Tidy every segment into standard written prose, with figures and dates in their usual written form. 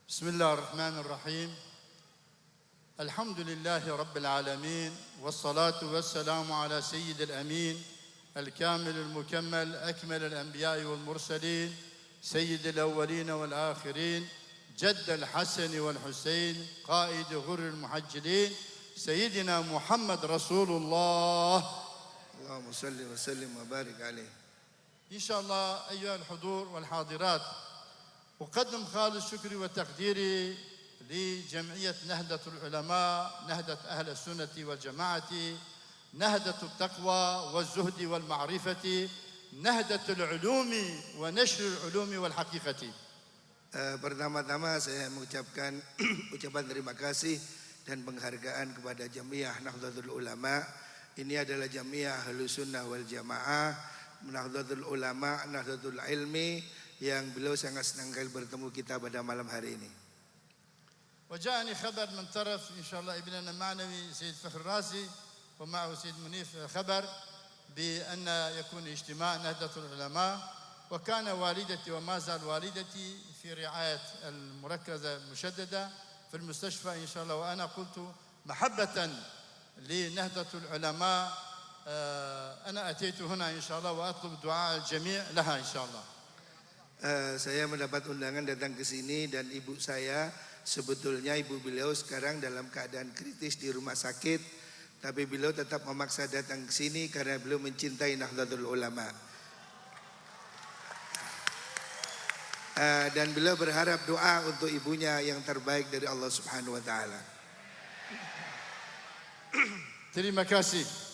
بسم الله الرحمن الرحيم. الحمد لله رب العالمين، والصلاة والسلام على سيد الأمين الكامل المكمل أكمل الأنبياء والمرسلين سيد الأولين والآخرين جد الحسن والحسين قائد غر المحجلين سيدنا محمد رسول الله. اللهم صل وسلم وبارك عليه. إن شاء الله أيها الحضور والحاضرات، أقدم خالص شكري وتقديري لجمعية نهضة العلماء، نهضة أهل السنة والجماعة، نهضة التقوى والزهد والمعرفة، نهضة العلوم ونشر العلوم والحقيقة. Pertama-tama saya mengucapkan ucapan terima kasih dan penghargaan kepada Jamiah Nahdlatul Ulama. Ini adalah Jamiah Ahlus Sunnah wal Jamaah, Nahdlatul Ulama, Nahdlatul Ilmi, yang beliau sangat senang kali bertemu kita pada malam hari ini. وجاءني خبر من طرف إن شاء الله ابننا المعنوي سيد فخر الرازي ومعه سيد منيف خبر بأن يكون اجتماع نهضة العلماء، وكان والدتي وما زال والدتي في رعاية المركزة المشددة في المستشفى إن شاء الله، وأنا قلت محبة لنهضة العلماء أنا أتيت هنا إن شاء الله وأطلب دعاء الجميع لها إن شاء الله. Saya mendapat undangan datang ke sini, dan ibu saya sebetulnya ibu beliau sekarang dalam keadaan kritis di rumah sakit, tapi beliau tetap memaksa datang ke sini karena beliau mencintai Nahdlatul Ulama. Dan beliau berharap doa untuk ibunya yang terbaik dari Allah Subhanahu wa taala. Terima kasih.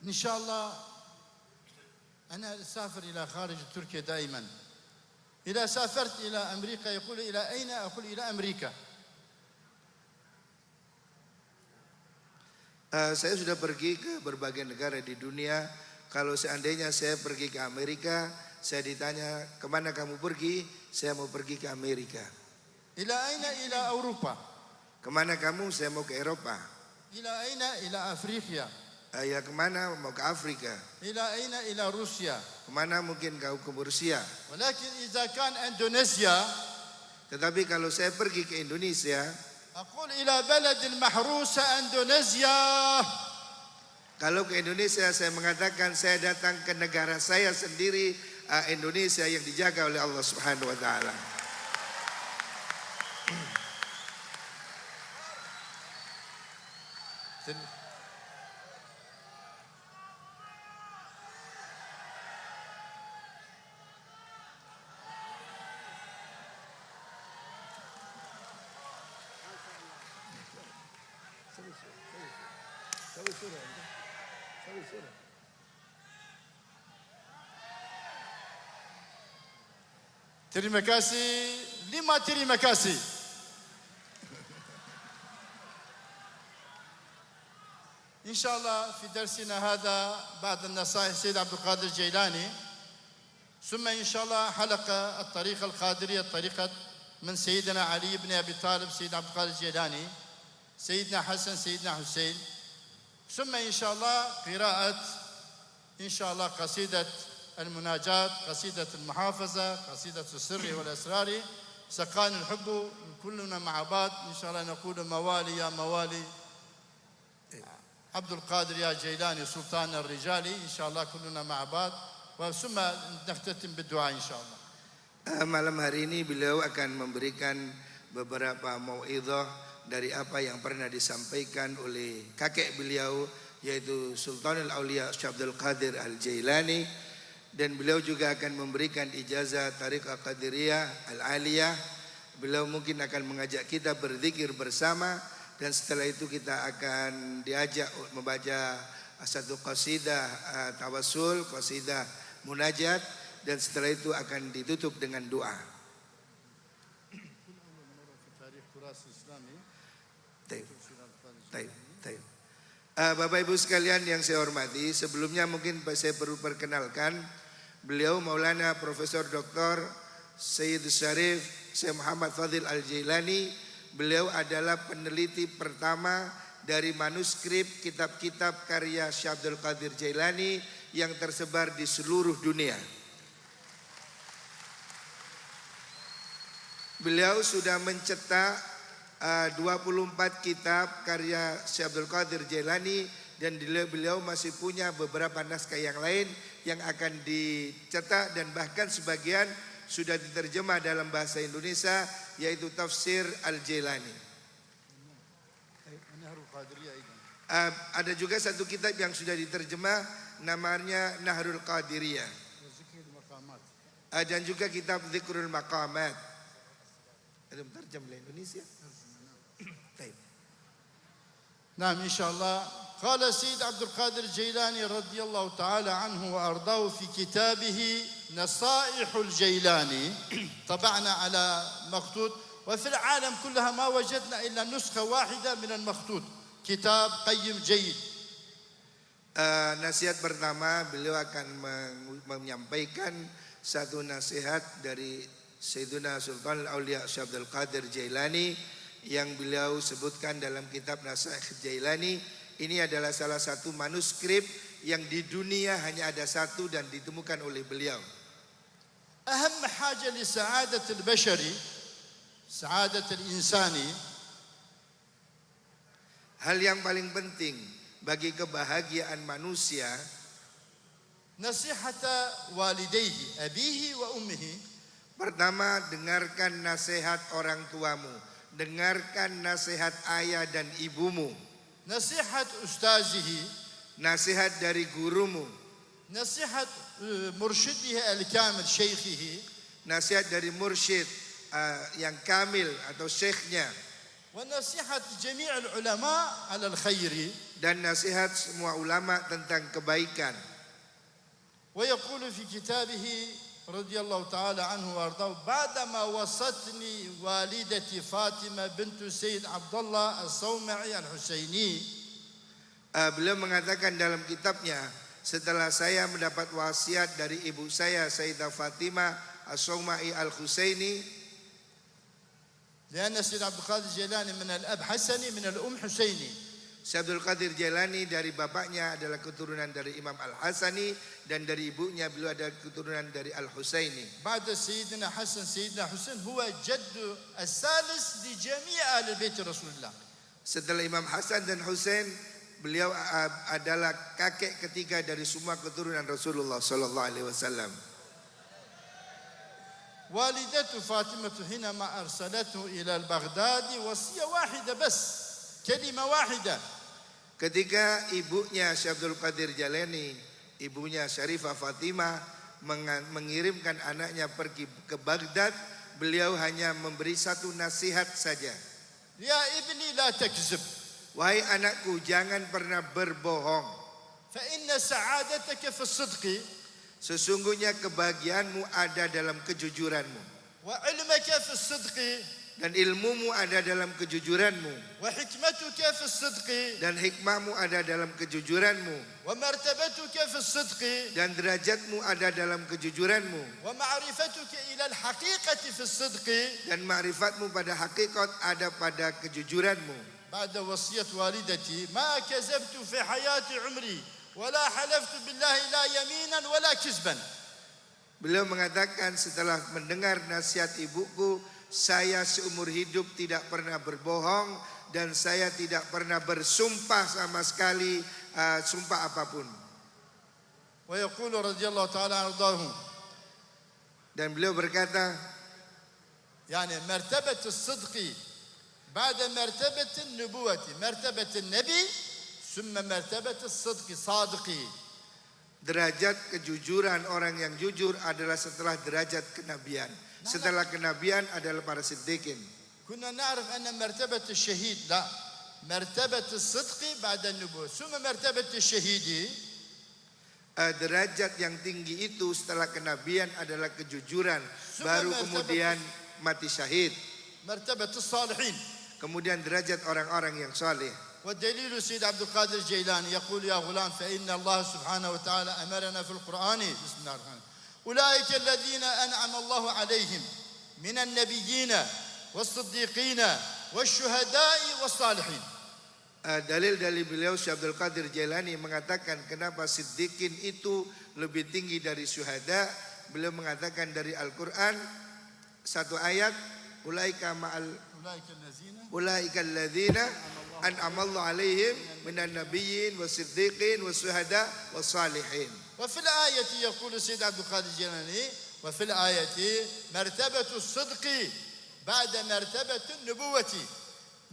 إن شاء الله أنا أسافر إلى خارج تركيا دائما. إذا سافرت إلى أمريكا يقول إلى أين؟ أقول إلى أمريكا. Saya sudah pergi ke berbagai negara di dunia. Kalau seandainya saya pergi ke Amerika, saya ditanya kemana kamu pergi? Saya mau pergi ke Amerika. إلى أين؟ إلى أوروبا. Kemana kamu? Saya mau ke Eropa. إلى أين؟ إلى أفريقيا. Ya kemana? Mau ke Afrika. إلى أين؟ إلى روسيا. Kemana? Mungkin kau ke Rusia. ولكن إذا كان إندونيسيا، Tetapi kalau saya pergi ke Indonesia, أقول إلى بلد المحروسة إندونيسيا. kalau ke Indonesia saya mengatakan saya datang ke negara saya sendiri, Indonesia yang dijaga oleh Allah Subhanahu wa taala. Terima kasih. Lima terima kasih. إن شاء الله في درسنا هذا بعد النصائح سيد عبد القادر الجيلاني، ثم إن شاء الله حلقة الطريقة القادرية، الطريقة من سيدنا علي بن أبي طالب سيد عبد القادر الجيلاني، سيدنا حسن سيدنا حسين، ثم إن شاء الله قراءة إن شاء الله قصيدة المناجاة، قصيدة المحافظة، قصيدة السر والأسرار، سقان الحب، كلنا مع بعض إن شاء الله نقول موالي يا موالي عبد القادر يا جيلاني سلطان الرجال، إن شاء الله كلنا مع بعض، ثم نختتم بالدعاء إن شاء الله. Malam hari ini beliau akan memberikan beberapa mau'idhah dari apa yang pernah disampaikan oleh kakek beliau, yaitu Sultanul Aulia Syekh Abdul Qadir Al-Jailani, dan beliau juga akan memberikan ijazah Tariqah Qadiriyah Al-Aliyah. Beliau mungkin akan mengajak kita berzikir bersama, dan setelah itu kita akan diajak membaca satu qasidah tawassul, qasidah munajat, dan setelah itu akan ditutup dengan doa. Bapak Ibu sekalian yang saya hormati, sebelumnya mungkin saya perlu perkenalkan beliau Maulana Profesor Dr. Sayyid Syarif Syekh Muhammad Fadil Al-Jailani, Beliau adalah peneliti pertama dari manuskrip kitab-kitab karya Syekh Abdul Qadir Jailani yang tersebar di seluruh dunia. Beliau sudah mencetak 24 kitab karya Syekh Abdul Qadir Jailani, dan beliau masih punya beberapa naskah yang lain yang akan dicetak dan bahkan sebagian sudah diterjemah dalam bahasa Indonesia, yaitu Tafsir Al-Jailani. Ada juga satu kitab yang sudah diterjemah namanya Nahrul Qadiriyah. Dan juga kitab Dzikrul Maqamat. Ada terjemah oleh Indonesia? نعم إن شاء الله. قال السيد عبد القادر الجيلاني رضي الله تعالى عنه وأرضاه في كتابه نصائح الجيلاني، طبعنا على مخطوط، وفي العالم كلها ما وجدنا إلا نسخة واحدة من المخطوط، كتاب قيم جيد. Nasihat pertama, beliau akan menyampaikan satu nasihat dari Sayyiduna Sultan Al-Auliya Syekh Abdul Qadir Jailani yang beliau sebutkan dalam kitab Nasaih Jailani. Ini adalah salah satu manuskrip yang di dunia hanya ada satu dan ditemukan oleh beliau. أهم حاجة لسعادة البشري، سعادة الإنساني، hal yang paling penting bagi kebahagiaan manusia, نصيحة والديه أبيه وأمه. pertama, dengarkan nasihat orang tuamu, dengarkan nasihat ayah dan ibumu, نصيحة أستاذه، nasihat dari gurumu, نصيحة مرشده الكامل شيخه، nasihat dari mursyid yang kamil atau syekhnya, ونصيحة جميع العلماء على الخير. dan nasihat semua ulama tentang kebaikan. ويقول في كتابه رضي الله تعالى عنه وارضاه: بعدما وصتني والدتي فاطمة بنت سيد عبد الله الصومعي الحسيني. Beliau mengatakan dalam kitabnya, setelah saya mendapat wasiat dari ibu saya Sayyidah Fatimah As-Sawma'i Al-Husaini, لأن سيد عبد القادر الجيلاني من الأب حسني من الأم حسيني. Syekh Abdul Qadir Jailani dari bapaknya adalah keturunan dari Imam Al-Hasani, dan dari ibunya beliau adalah keturunan dari Al-Husaini. بعد سيدنا حسن سيدنا حسين هو جد الثالث لجميع آل بيت رسول الله. Setelah Imam Hasan dan Husain, beliau adalah kakek ketiga dari semua keturunan Rasulullah sallallahu alaihi wasallam. والدته فاطمة حينما أرسلته إلى البغداد وصية واحدة بس، كلمة واحدة. Ketika ibunya Syekh Abdul Qadir Jailani, ibunya Syarifah Fatimah, mengirimkan anaknya pergi ke Baghdad, beliau hanya memberi satu nasihat saja. يا ابني لا تكذب، Wahai anakku, jangan pernah berbohong. فإن سعادتك في الصدق، Sesungguhnya kebahagiaanmu ada dalam kejujuranmu, وعلمك في الصدق، dan ilmumu ada dalam kejujuranmu, وحكمتك في الصدق، dan hikmahmu ada dalam kejujuranmu, ومرتبتك في الصدق، dan derajatmu ada dalam kejujuranmu, ومعرفتك إلى الحقيقة في الصدق. dan ma'rifatmu pada hakikat ada pada kejujuranmu. بعد وصية والدتي ما كذبت في حياة عمري ولا حلفت بالله لا يمينا ولا كذبا. Beliau mengatakan, setelah mendengar nasihat ibuku, saya seumur hidup tidak pernah berbohong dan saya tidak pernah bersumpah sama sekali, sumpah apapun. ويقول رضي الله تعالى عنه وارضاه: Dan beliau berkata, يعني مرتبة الصدق بعد مرتبة النبوة مرتبة النبي ثم مرتبة الصدق صادقي. derajat kejujuran orang yang jujur adalah setelah derajat kenabian. Setelah kenabian adalah para siddiqin. كنا نعرف أن مرتبة الشهيد لا، مرتبة الصدق بعد النبوة ثم مرتبة الشهيد. Derajat yang tinggi itu setelah kenabian adalah kejujuran, baru kemudian mati syahid. مرتبة الصالحين. Kemudian derajat orang-orang yang saleh. والدليل سيد عبد القادر الجيلاني يقول: يا غلام فإن الله سبحانه وتعالى أمرنا في القرآن بسم الله الرحمن الرحيم أولئك الذين أنعم الله عليهم من النبيين والصديقين والشهداء والصالحين. Dalil-dalil beliau Syekh Abdul Qadir Jailani mengatakan kenapa siddiqin itu lebih tinggi dari syuhada. Beliau mengatakan dari Al-Quran satu ayat, ulaika alladzina an'amallahu alaihim minan nabiyyin wasiddiqin wasyuhada wassalihin. وفي الآية يقول السيد عبد القادر الجيلاني وفي الآية مرتبة الصدق بعد مرتبة النبوة.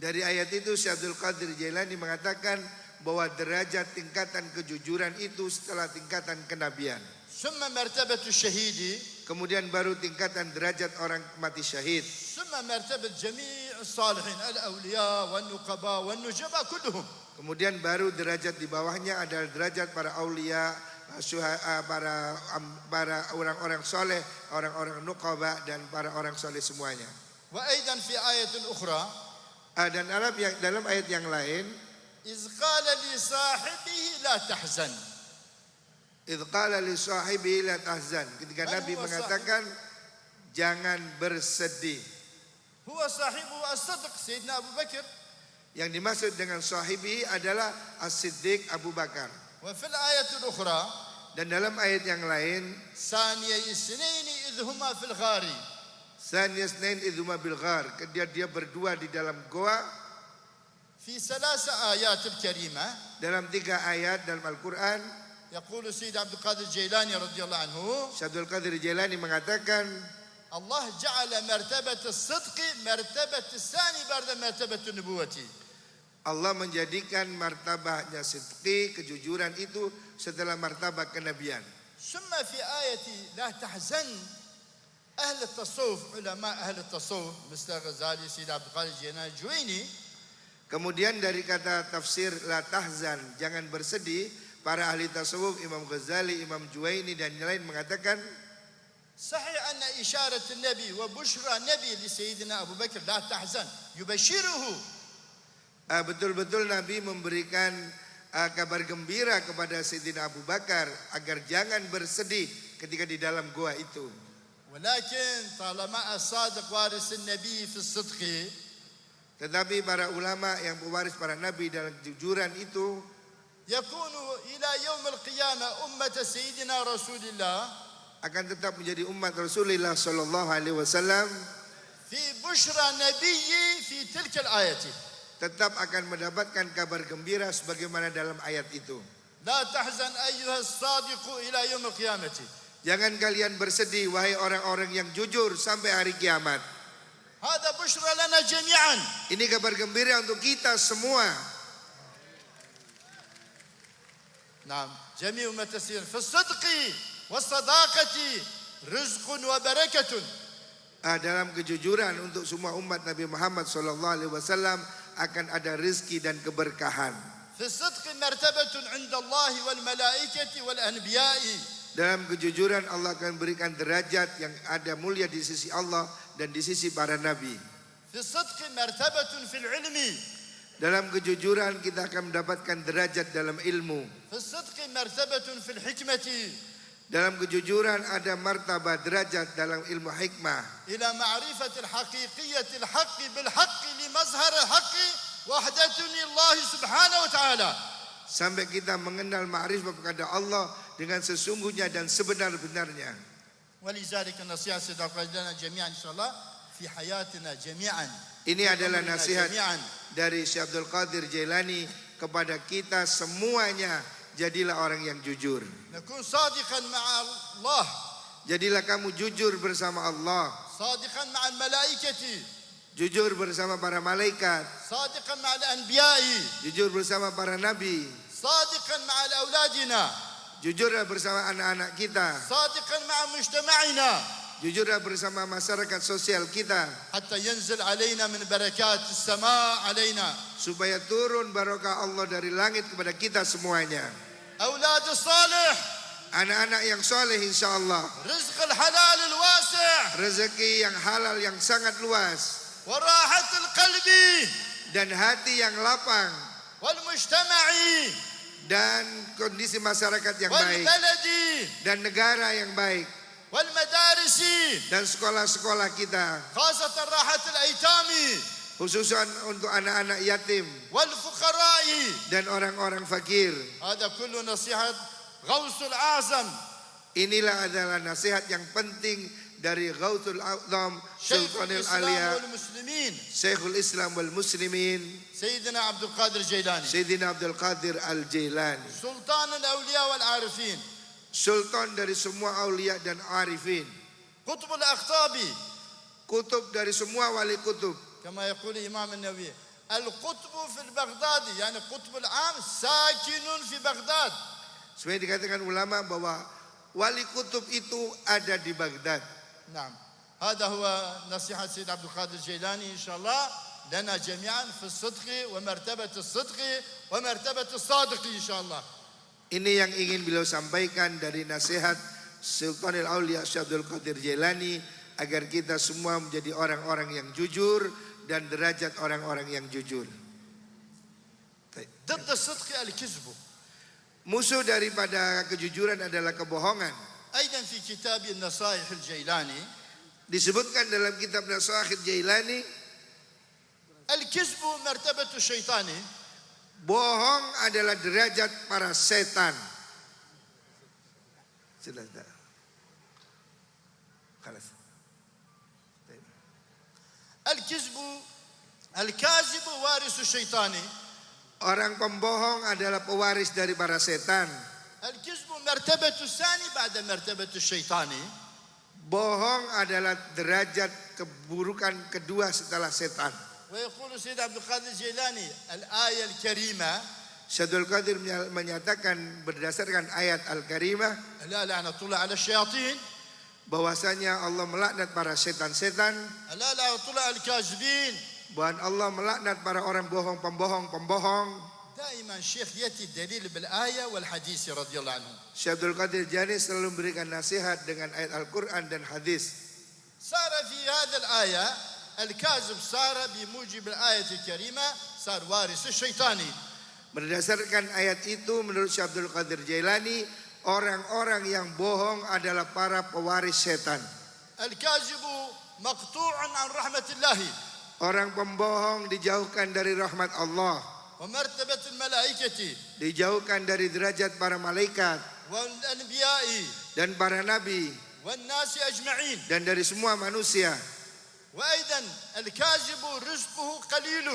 Dari ayat itu Syekh Abdul Qadir Jailani mengatakan bahwa derajat tingkatan kejujuran itu setelah tingkatan kenabian. ثم مرتبة الشهيد. Kemudian baru tingkatan derajat orang mati syahid. ثم مرتبة جميع الصالحين الأولياء والنقباء والنجباء كلهم. Kemudian baru derajat di bawahnya adalah derajat para aulia, para orang-orang soleh, orang-orang nuqaba dan para orang soleh semuanya. وأيضا في آية أخرى Dan dalam ayat yang lain, إذ قال لصاحبه لا تحزن. idz qala li sahibihi la tahzan, ketika Man Nabi huwa mengatakan jangan bersedih. هو صاحبه الصدق سيدنا أبو بكر. Yang dimaksud dengan sahibi adalah As-Siddiq Abu Bakar. وفي الآية الأخرى Dan dalam ayat yang lain, ثانيي اثنين إذ هما في الغار. Saniyasnain idhuma bil ghar, dia berdua di dalam goa. في ثلاث آيات الكريمة Dalam 3 ayat dalam Al-Quran, يقول السيد عبد القادر الجيلاني رضي الله عنه Syekh Abdul Qadir Jailani mengatakan الله جعل مرتبة الصدق مرتبة الثاني بعد مرتبة النبوة. Allah menjadikan martabahnya sidqi, kejujuran itu setelah martabah kenabian. ثم في آية لا تحزن أهل التصوف علماء أهل التصوف مثل غزالي سيد عبد القادر الجيلاني الجويني. Kemudian dari kata tafsir la tahzan, jangan bersedih, para ahli tasawuf Imam Ghazali, Imam Juwaini dan yang lain mengatakan صحيح أن إشارة النبي وبشرى النبي لسيدنا أبو بكر لا تحزن يبشره. betul-betul Nabi memberikan kabar gembira kepada Sayyidina Abu Bakar agar jangan bersedih ketika di dalam goa itu. ولكن طالما الصادق وارث النبي في الصدق. Tetapi para ulama yang pewaris para nabi dalam kejujuran itu يكون إلى يوم القيامة أمة سيدنا رسول الله akan tetap menjadi umat Rasulullah sallallahu alaihi wasallam, في بشرى نبي في تلك الآية. tetap akan mendapatkan kabar gembira sebagaimana dalam ayat itu. لا تحزن أيها الصادق إلى يوم القيامة. Jangan kalian bersedih wahai orang-orang yang jujur sampai hari kiamat. هذا بشرى لنا جميعا. Ini kabar gembira untuk kita semua. نعم جميع ما تسير في الصدق والصداقة رزق وبركة. Dalam kejujuran untuk semua umat Nabi Muhammad sallallahu alaihi wasallam akan ada rezeki dan keberkahan. في الصدق مرتبة عند الله والملائكة والأنبياء. Dalam kejujuran Allah akan berikan derajat yang ada mulia di sisi Allah dan di sisi para nabi. في الصدق مرتبة في العلم. Dalam kejujuran kita akan mendapatkan derajat dalam ilmu. في الصدق مرتبة في الحكمة. Dalam kejujuran ada martabat derajat dalam ilmu hikmah. إلى معرفة الحقيقية الحق بالحق لمظهر الحق وحدة الله سبحانه وتعالى. Sampai kita mengenal ma'rifah kepada Allah dengan sesungguhnya dan sebenar-benarnya. ولذلك النصيحة سيدنا جميعا إن شاء الله في حياتنا جميعا. Ini adalah nasihat dari Syekh Abdul Qadir Jailani kepada kita semuanya. Jadilah orang yang jujur. نكون صادقا مع الله. Jadilah kamu jujur bersama Allah. صادقا مع الملائكة. Jujur bersama para malaikat. صادقا مع الأنبياء. Jujur bersama para nabi. صادقا مع أولادنا. Jujurlah bersama anak-anak kita. صادقا مع مجتمعنا. Jujurlah bersama masyarakat sosial kita. حتى ينزل علينا من بركات السماء علينا. Supaya turun barokah Allah dari langit kepada kita semuanya. أولاد الصالح. Anak-anak yang soleh insya Allah. رزق الحلال الواسع. Rezeki yang halal yang sangat luas. وراحة القلب. Dan hati yang lapang. والمجتمع. Dan kondisi masyarakat yang baik. والبلد. Dan negara yang baik. والمدارس. Dan sekolah-sekolah kita. خاصة راحة الأيتام. khususan untuk anak-anak yatim والفقراء. dan orang-orang fakir. هذا كله نصيحة غوث الأعظم Inilah adalah nasihat yang penting dari Ghauthul A'zam شيخ Sultanul الإسلام Aulia والمسلمين Syekhul Islam wal Muslimin سيدنا عبد القادر الجيلاني Sayyidina Abdul Qadir Al-Jailani, سلطان الأولياء والعارفين sultan dari semua aulia dan arifin, قطب الأقطاب kutub dari semua wali kutub. كما يقول الإمام النووي القطب في البغداد يعني قطب العام ساكن في بغداد. Sebenarnya dikatakan ulama bahwa wali kutub itu ada di Baghdad. نعم هذا هو نصيحة سيد عبد القادر الجيلاني إن شاء الله لنا جميعا في الصدق ومرتبة الصدق ومرتبة الصادق إن شاء الله. Ini yang ingin beliau sampaikan dari nasihat Sultanul Aulia Syekh Abdul Qadir Jailani, agar kita semua menjadi orang-orang yang jujur dan derajat orang-orang yang jujur. ضد الصدق الكذب. Musuh daripada kejujuran adalah kebohongan. أيضا في كتاب النصائح الجيلاني Disebutkan dalam kitab Nasihat Jailani, الكذب مرتبة الشيطان. bohong adalah derajat para setan. Sudah tak? Khalas. الكذب الكاذب وارث الشيطان. Orang pembohong adalah pewaris dari para setan. الكذب مرتبة الثاني بعد مرتبة الشيطان. Bohong adalah derajat keburukan kedua setelah setan. ويقول سيد عبد القادر الجيلاني الآية الكريمة Syaikhul Qadir menyatakan berdasarkan ayat Al-Karimah ألا لعنة الله على الشياطين bahwasanya Allah melaknat para setan-setan, ألا لعنة الله على الكاذبين. bahwa Allah melaknat para orang bohong, pembohong. دائما الشيخ يأتي الدليل بالآية والحديث رضي الله عنه. Syaikhul Qadir Jani selalu memberikan nasihat dengan ayat Al-Quran dan hadis. صار في هذا الآية الكاذب صار بموجب الآية الكريمة صار وارث الشيطاني. Berdasarkan ayat itu menurut Syekh Abdul Qadir Jailani, orang-orang yang bohong adalah para pewaris setan. الكاذب مقطوع عن رحمة الله Orang pembohong dijauhkan dari rahmat Allah, ومرتبة الملائكة dijauhkan dari derajat para malaikat والأنبياء dan para nabi والناس أجمعين. dan dari semua manusia. وأيضا الكاذب رزقه قليل.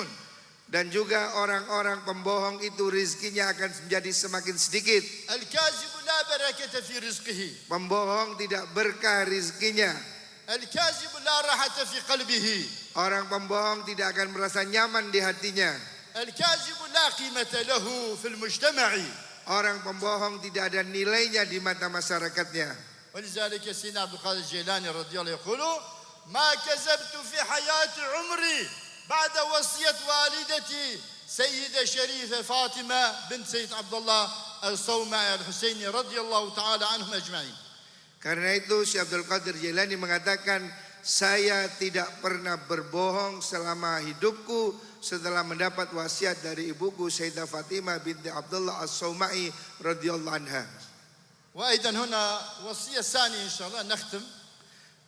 Dan juga orang-orang pembohong itu rizkinya akan menjadi semakin sedikit. الكاذب لا بركة في رزقه. Pembohong tidak berkah rizkinya. الكاذب لا راحة في قلبه. Orang pembohong tidak akan merasa nyaman di hatinya. الكاذب لا قيمة له في المجتمع. Orang pembohong tidak ada nilainya di mata masyarakatnya. ولذلك سيدنا عبد القادر الجيلاني رضي الله يقول ما كذبت في حياة عمري بعد وصية والدتي سيدة شريفة فاطمة بنت سيد عبد الله الصومعي الحسيني رضي الله تعالى عنهم أجمعين. Karena itu Syekh Abdul Qadir Jailani mengatakan, saya tidak pernah berbohong selama hidupku setelah mendapat wasiat dari ibuku Sayyidah Fatimah binti Abdullah As-Sauma'i radhiyallahu anha. وأيضا هنا وصية ثانية إن شاء الله نختم.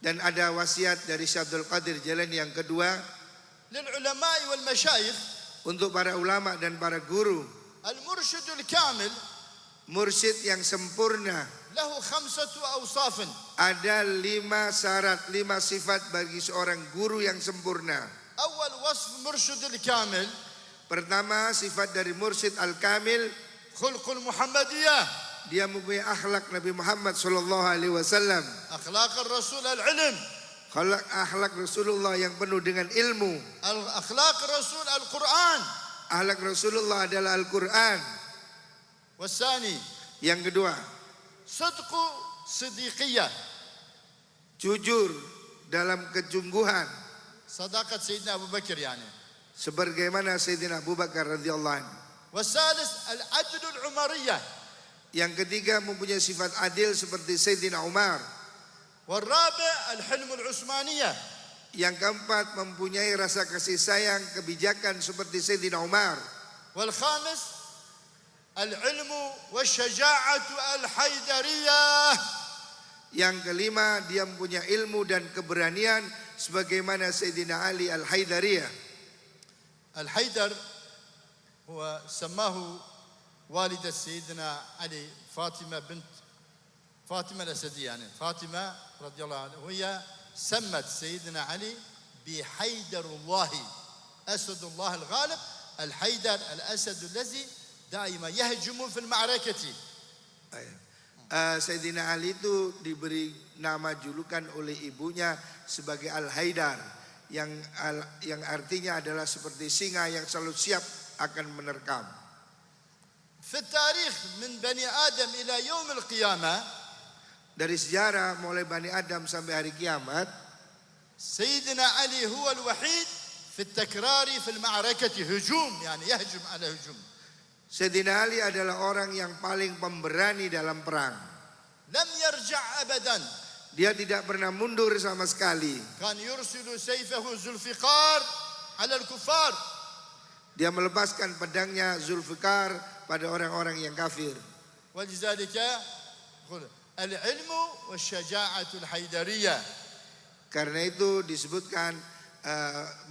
Dan ada wasiat dari Syekh Abdul Qadir Jailani yang kedua, للعلماء والمشايخ. untuk para ulama dan para guru. المرشد الكامل Mursyid yang sempurna له 5 أوصاف. ada 5 syarat, 5 sifat bagi seorang guru yang sempurna. أول وصف مرشد الكامل Pertama, sifat dari mursyid al-kamil, خلق المحمدية. dia mempunyai akhlak Nabi Muhammad sallallahu alaihi wasallam. أخلاق الرسول العلم. Akhlak Rasulullah yang penuh dengan ilmu. أخلاق الرسول القرآن. Akhlak Rasulullah adalah Al-Quran. والثاني Yang kedua, صدق صديقية. jujur dalam kejungguhan, صداقة سيدنا أبو بكر يعني. sebagaimana Sayyidina Abu Bakar radhiyallahu anhu. والثالث العدل العمرية. Yang ketiga, mempunyai sifat adil seperti Sayyidina Umar. والرابع الحلم العثمانية. Yang keempat, mempunyai rasa kasih sayang, kebijakan seperti Sayyidina Umar. والخامس العلم والشجاعة الحيدرية. Yang kelima, dia mempunyai ilmu dan keberanian sebagaimana Sayyidina Ali Al-Haidariyah. الحيدر هو سماه والدة سيدنا علي فاطمة بنت فاطمة الأسدية، يعني فاطمة رضي الله عنها، وهي سمت سيدنا علي بحيدر الله، أسد الله الغالب، الحيدر الأسد الذي دائما يهجم في المعركة. Sayyidina Ali itu diberi nama julukan oleh ibunya sebagai Al-Haidar yang artinya adalah seperti singa yang selalu siap akan menerkam. في التاريخ من بني آدم إلى يوم القيامة، dari sejarah mulai Bani Adam sampai hari kiamat, سيدنا علي هو الوحيد في التكرار في المعركة هجوم، يعني يهجم على هجوم. Sayyidina Ali adalah orang yang paling pemberani dalam perang. لم يرجع أبدا. Dia tidak pernah mundur sama sekali. كان يرسل سيفه ذو الفقار على الكفار. Dia melepaskan pedangnya Zulfikar pada orang-orang yang kafir. ولذلك العلم والشجاعة الحيدرية. Karena itu disebutkan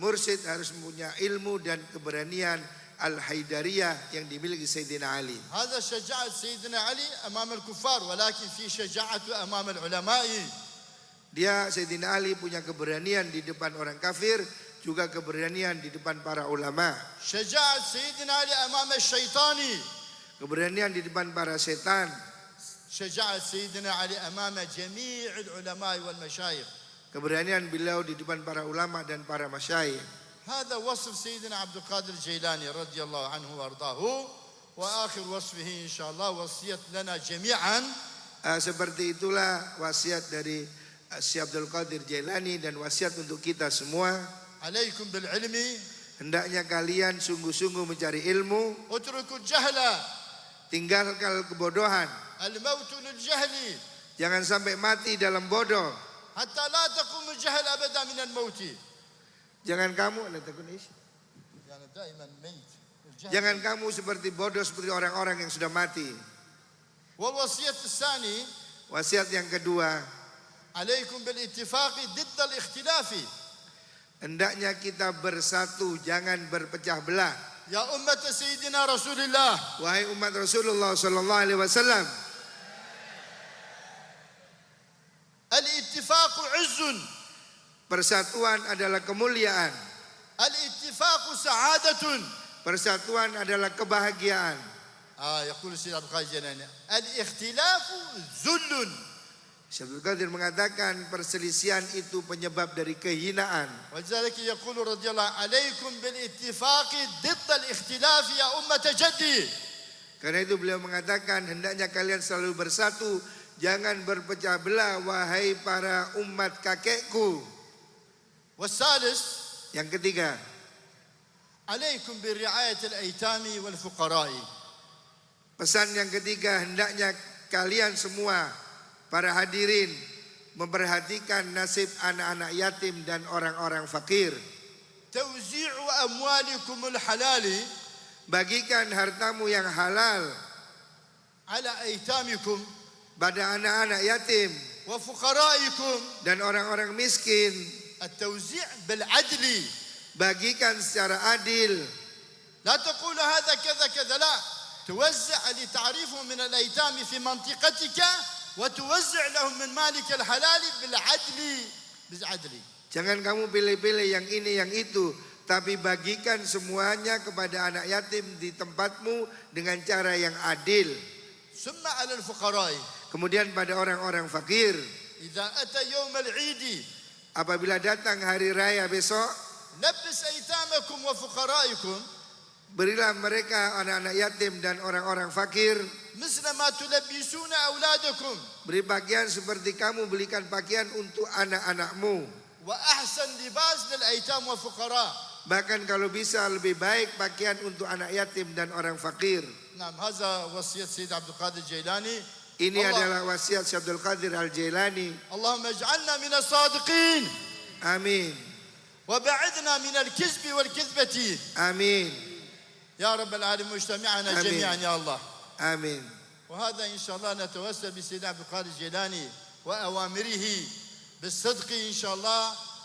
mursyid harus punya ilmu dan keberanian Al-Haidariyah yang dimiliki Sayyidina Ali. هذا شجاعة سيدنا علي أمام الكفار، ولكن في شجاعة أمام العلماء. Dia Sayyidina Ali punya keberanian di depan orang kafir, juga keberanian di depan para ulama. شجاعة سيدنا علي أمام الشيطان. Keberanian di depan para setan. شجاعة سيدنا علي أمام جميع العلماء والمشايخ. Keberanian beliau di depan para ulama dan para masyayikh. هذا وصف سيدنا عبد القادر الجيلاني رضي الله عنه وارضاه، وآخر وصفه إن شاء الله وصية لنا جميعا. Seperti itulah wasiat dari Syekh Abdul Qadir Jailani dan wasiat untuk kita semua. عليكم بالعلم. Hendaknya kalian sungguh-sungguh mencari ilmu. اتركوا الجهل. Tinggalkan kebodohan. الموت للجهل. Jangan sampai mati dalam bodoh. حتى لا تقوم الجهل أبدا من الموت. Jangan kamu يعني دائما ميت. Jangan kamu seperti bodoh seperti orang-orang yang sudah mati. والوصية الثاني. Wasiat yang kedua. عليكم بالاتفاق ضد الاختلاف. Hendaknya kita bersatu, jangan berpecah belah. يا أمة سيدنا رسول الله. Wahai umat Rasulullah sallallahu alaihi wasallam. الاتفاق عز. Persatuan adalah kemuliaan. الاتفاق سعادة. Persatuan adalah kebahagiaan. يقول السيد عبد القادر الجيلاني الاختلاف ذل. Syekh Abdul Qadir mengatakan perselisihan itu penyebab dari kehinaan. ولذلك يقول رضي الله عليكم بالاتفاق ضد الاختلاف يا أمة جدي. Karena itu beliau mengatakan hendaknya kalian selalu bersatu, jangan berpecah belah wahai para umat kakekku. والثالث. Yang ketiga. عليكم برعاية الأيتام والفقراء. Pesan yang ketiga, hendaknya kalian semua para hadirin memperhatikan nasib anak-anak yatim dan orang-orang fakir. توزيع أموالكم الحلال. Bagikan hartamu yang halal على أيتامكم pada anak-anak yatim وفقرائكم. dan orang-orang miskin. التوزيع بالعدل. Bagikan secara adil. لا تقول هذا كذا كذا، لا، توزع لتعريفهم من الأيتام في منطقتك وتوزع لهم من مالك الحلال بالعدل. Jangan kamu pilih-pilih yang ini yang itu, tapi bagikan semuanya kepada anak yatim di tempatmu dengan cara yang adil. ثم على الفقراء. Kemudian pada orang-orang fakir. إذا أتى يوم العيد. Apabila datang hari raya besok, لبس أيتامكم وفقرائكم. berilah mereka anak-anak yatim dan orang-orang fakir. مثل ما تلبسون أولادكم. Beri pakaian seperti kamu belikan pakaian untuk anak-anakmu. وأحسن لباس للأيتام والفقراء. Bahkan kalau bisa lebih baik pakaian untuk anak yatim dan orang fakir. نعم هذا وصية سيد عبد القادر الجيلاني. Ini adalah wasiat Syekh Abdul Qadir Al-Jailani. اللهم اجعلنا من الصادقين. Amin. وبعدنا من الكذب والكذبة. Amin. يا رب العالمين مجتمعنا آمين. جميعا يا الله. Amin. وهذا إن شاء الله نتوسل بسيدنا عبد القادر الجيلاني وأوامره بالصدق إن شاء الله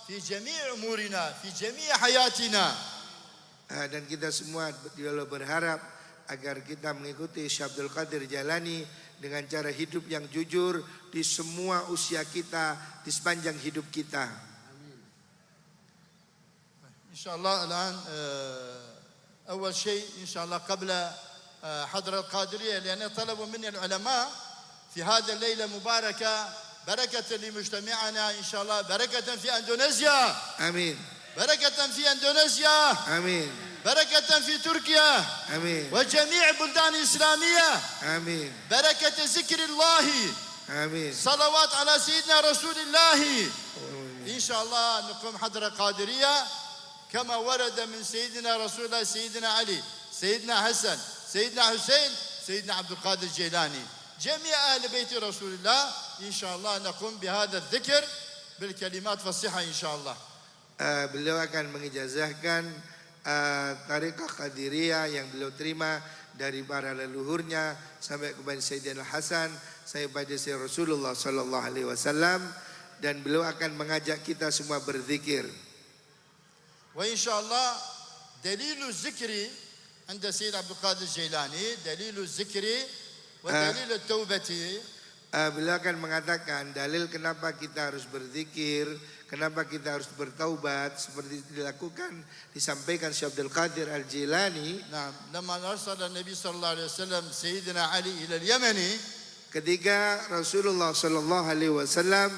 في جميع أمورنا في جميع حياتنا. Dan kita semua berharap agar kita mengikuti Syekh Abdul Qadir Jailani dengan cara hidup yang jujur di semua usia kita, di sepanjang hidup kita. إن شاء الله الآن أول شيء إن شاء الله قبل حضر القادرية لأن طلبوا مني العلماء في هذا الليلة مباركة بركة لمجتمعنا إن شاء الله بركة في أندونيسيا آمين بركة في أندونيسيا آمين بركة في تركيا آمين وجميع بلدان الإسلامية آمين بركة ذكر الله آمين صلوات على سيدنا رسول الله إن شاء الله نقوم حضرة قادرية كما ورد من سيدنا رسول الله سيدنا علي سيدنا حسن سيدنا حسين سيدنا عبد القادر الجيلاني جميع أهل بيت رسول الله إن شاء الله نقوم بهذا الذكر بالكلمات فصيحة إن شاء الله. Beliau akan mengijazahkan Tariqah Qadiriyah yang beliau terima dari para leluhurnya sampai kepada Sayyidina Hasan sampai pada Sayyidina Rasulullah sallallahu alaihi wasallam, dan beliau akan mengajak kita semua berzikir. وإن شاء الله دليل الذكر عند سيد عبد القادر الجيلاني دليل الذكر ودليل التوبة. Beliau akan mengatakan dalil kenapa kita harus berzikir, kenapa kita harus bertaubat seperti dilakukan disampaikan Syekh Abdul Qadir Al-Jilani. نعم لما أرسل النبي صلى الله عليه وسلم سيدنا علي إلى اليمن ketika Rasulullah sallallahu alaihi wasallam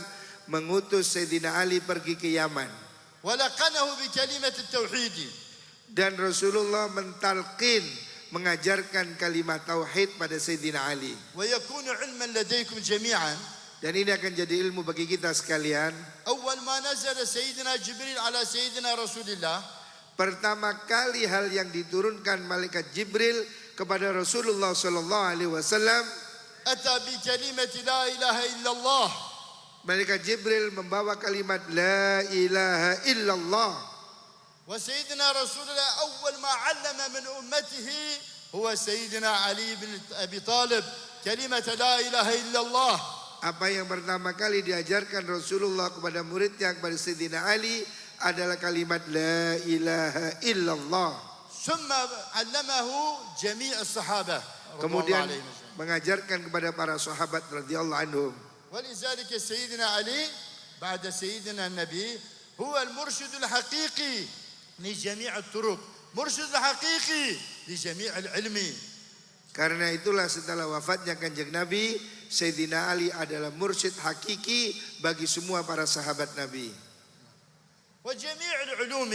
mengutus Sayyidina Ali pergi ke Yaman. ولقنه بكلمة التوحيد. Dan Rasulullah mentalqin, mengajarkan kalimat tauhid pada Sayyidina Ali. ويكون علما لديكم جميعا. Dan ini akan jadi ilmu bagi kita sekalian. أول ما نزل سيدنا جبريل على سيدنا رسول الله. Pertama kali hal yang diturunkan malaikat Jibril kepada Rasulullah sallallahu alaihi wasallam, أتى بكلمة لا إله إلا الله. malaikat Jibril membawa kalimat la ilaha illallah. وسيدنا رسول الله أول ما علم من أمته هو سيدنا علي بن أبي طالب كلمة لا إله إلا الله. Apa yang pertama kali diajarkan Rasulullah kepada muridnya, kepada Sayyidina Ali adalah kalimat la ilaha illallah. ثم علمه جميع الصحابة. Kemudian mengajarkan kepada para sahabat radhiyallahu anhum. ولذلك سيدنا علي بعد سيدنا النبي هو المرشد الحقيقي لجميع الطرق مرشد الحقيقي لجميع العلم. Karena itulah setelah wafatnya Kanjeng Nabi, Sayyidina Ali adalah mursyid hakiki bagi semua para sahabat Nabi. وجميع العلوم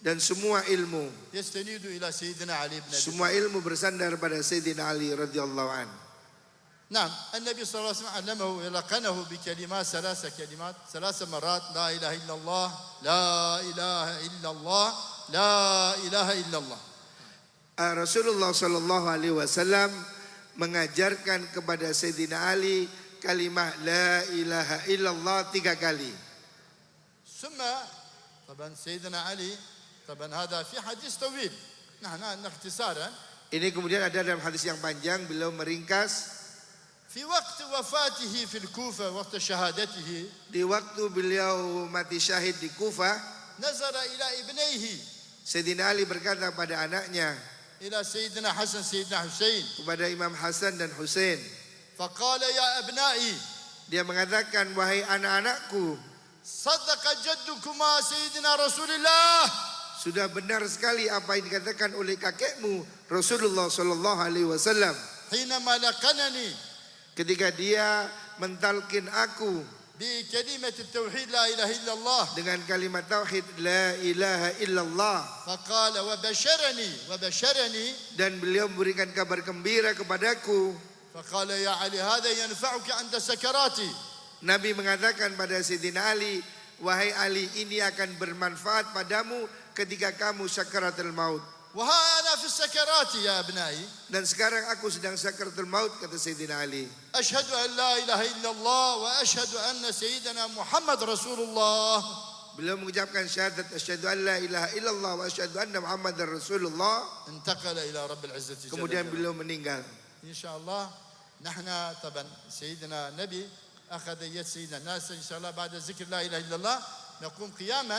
Dan semua ilmu, يستند إلى سيدنا علي بن أبي طالب. semua ilmu bersandar pada Sayyidina Ali radhiyallahu anhu. نعم النبي صلى الله عليه وسلم علمه يلقنه بكلمات ثلاث مرات لا إله إلا الله لا إله إلا الله لا إله إلا الله. Rasulullah sallallahu alaihi wasallam mengajarkan kepada Sayyidina Ali kalimat la ilaha illallah 3 kali. ثم طبعا سيدنا علي طبعا هذا في حديث طويل نحن اختصارا. Ini kemudian ada dalam hadis yang panjang, beliau meringkas. في وقت وفاته في الكوفة وقت شهادته Di waktu beliau mati syahid di Kufah, نظر إلى ابنيه Sayyidina Ali berkata pada anaknya, إلى سيدنا حسن سيدنا حسين kepada Imam Hasan dan Husain. فقال يا أبنائي Dia mengatakan, wahai anak-anakku, صدق جدكما سيدنا رسول الله. sudah benar sekali apa yang dikatakan oleh kakekmu Rasulullah sallallahu alaihi wasallam حينما لقنني ketika dia mentalkin aku بكلمة التوحيد لا إله إلا الله. dengan kalimat tauhid la ilaha illallah. فقال وبشرني Dan beliau memberikan kabar gembira kepadaku. فقال يا علي هذا ينفعك عند سكراتي. Nabi mengatakan pada Sayyidina Ali, wahai Ali, ini akan bermanfaat padamu ketika kamu sakaratul maut. وها أنا في السكرات يا أبنائي. Dan sekarang aku sedang sakaratul maut, kata Sayyidina Ali. أشهد أن لا إله إلا الله وأشهد أن سيدنا محمد رسول الله. Beliau mengucapkan syahadat asyhadu an la ilaha illallah wa asyhadu anna Muhammadar Rasulullah. انتقل إلى رب العزة جل Kemudian جلاله. beliau meninggal. إن شاء الله نحن طبعا سيدنا نبي أخذ يد سيدنا الناس إن شاء الله بعد ذكر لا إله إلا الله نقوم قياما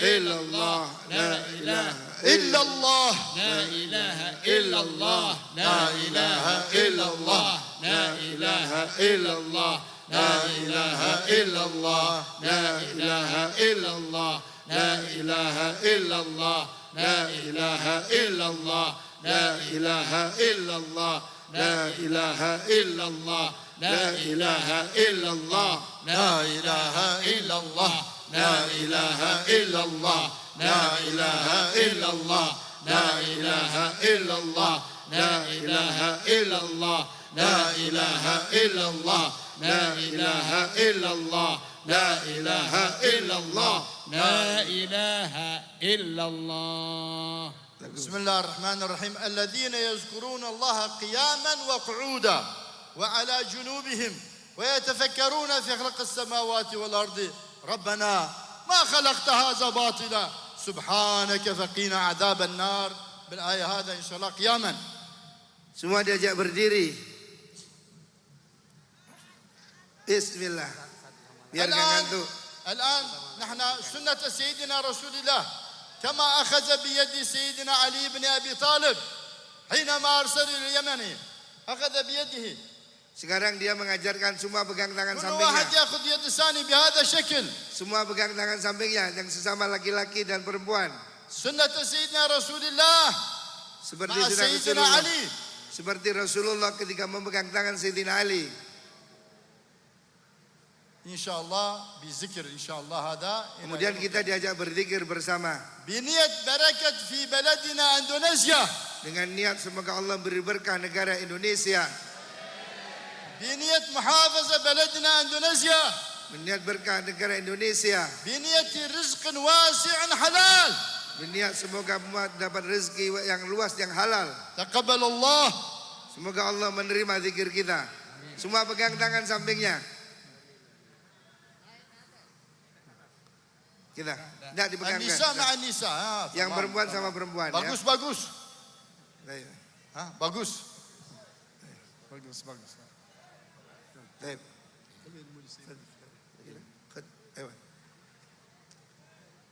illallah, la ilaha إلا الله لا إله إلا الله لا إله إلا الله لا إله إلا الله لا إله إلا الله لا إله إلا الله لا إله إلا الله لا إله إلا الله لا إله إلا الله لا إله إلا الله لا إله إلا الله لا إله إلا الله لا إله إلا الله لا إله إلا الله لا إله إلا الله لا إله إلا الله لا إله إلا الله لا إله إلا الله لا إله إلا الله لا إله إلا الله. بسم الله الرحمن الرحيم. الذين يذكرون الله قياما وقعودا وعلى جنوبهم ويتفكرون في خلق السماوات والأرض ربنا ما خلقت هذا باطلا سبحانك فقنا عذاب النار. بالآية هذا إن شاء الله قياما. Semua diajak berdiri. Bismillah. Biar nggak ngantuk. الآن نحن سنة سيدنا رسول الله كما أخذ بيد سيدنا علي بن أبي طالب حينما أرسل إلى اليمن أخذ بيده. Sekarang dia mengajarkan semua pegang tangan كل sampingnya. واحد يأخذ يد الثاني بهذا الشكل. Semua pegang tangan sampingnya yang sesama laki-laki dan perempuan. سنة سيدنا رسول الله Seperti مع sunnah سيدنا Rasulullah. علي. Seperti Rasulullah ketika memegang tangan Sayyidina Ali. إن شاء الله بذكر إن شاء الله هذا. Kemudian kita diajak berzikir bersama. بنية بركة في بلدنا إندونيسيا. Dengan niat semoga Allah beri berkah negara Indonesia. بنية محافظة بلدنا إندونيسيا. Berniat berkah negara Indonesia. بنية رزق واسع حلال. Berniat semoga umat dapat rezeki yang luas yang halal. تقبل الله. Semoga Allah menerima zikir kita. Semua pegang tangan sampingnya. Kita tidak dipegangkan. النساء مع النساء. Yang perempuan sama perempuan. bagus bagus. Ya. bagus. bagus bagus. Baik.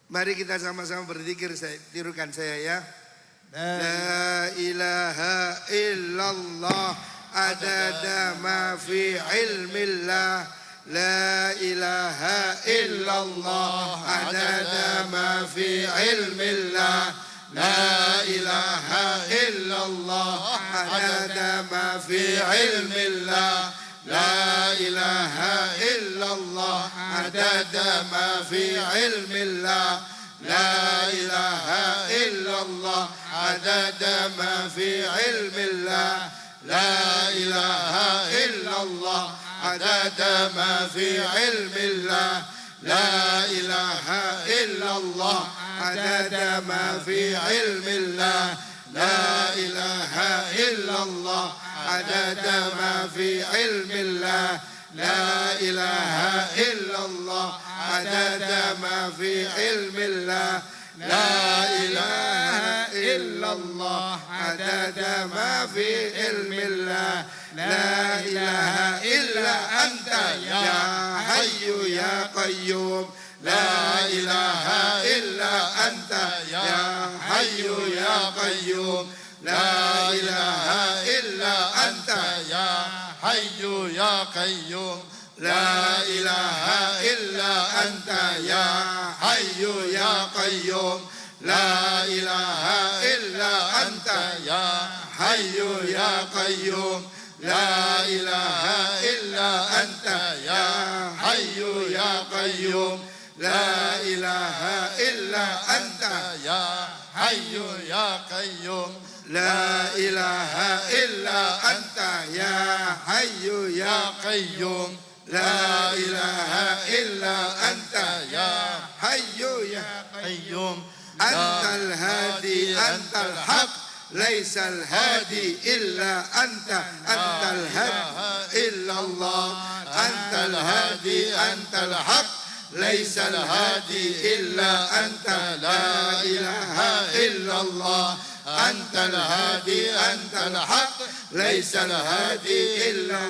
Mari kita sama-sama berzikir, saya tirukan saya ya. La ilaha illallah adada ma fi ilmillah. La ilaha illallah adada ma fi ilmillah. La ilaha illallah adada ma fi ilmillah. La ilaha illallah adada ma fi ilmillah. La ilaha illallah adada ma fi ilmillah. La ilaha illallah adada ma fi ilmillah. La ilaha illallah adada ma fi ilmillah. La ilaha illallah adada ma fi ilmillah. La ilaha illallah adada ma fi ilmillah. La ilaha illallah adada ma fi ilmillah. La ilaha illa anta ya hayyu ya qayyum. La ilaha illa anta ya hayyu ya qayyum. La ilaha illa anta يا حي يا قيوم. La ilaha illa anta ya hayyu ya qayyum. La ilaha illa anta ya hayyu ya qayyum. La ilaha illa anta ya hayyu ya qayyum. La ilaha illa anta يا حي يا قيوم. La ilaha illa anta ya hayyu ya qayyum. La ilaha illa anta ya hayyu ya قيوم. antal hadi antal haq. Laisal hadi illa anta. Antal hadi illa Allah. Antal hadi antal haq. Laisal hadi illa anta. La ilaha illa Allah. أنت الهادي أنت الحق ليس الهادي إلا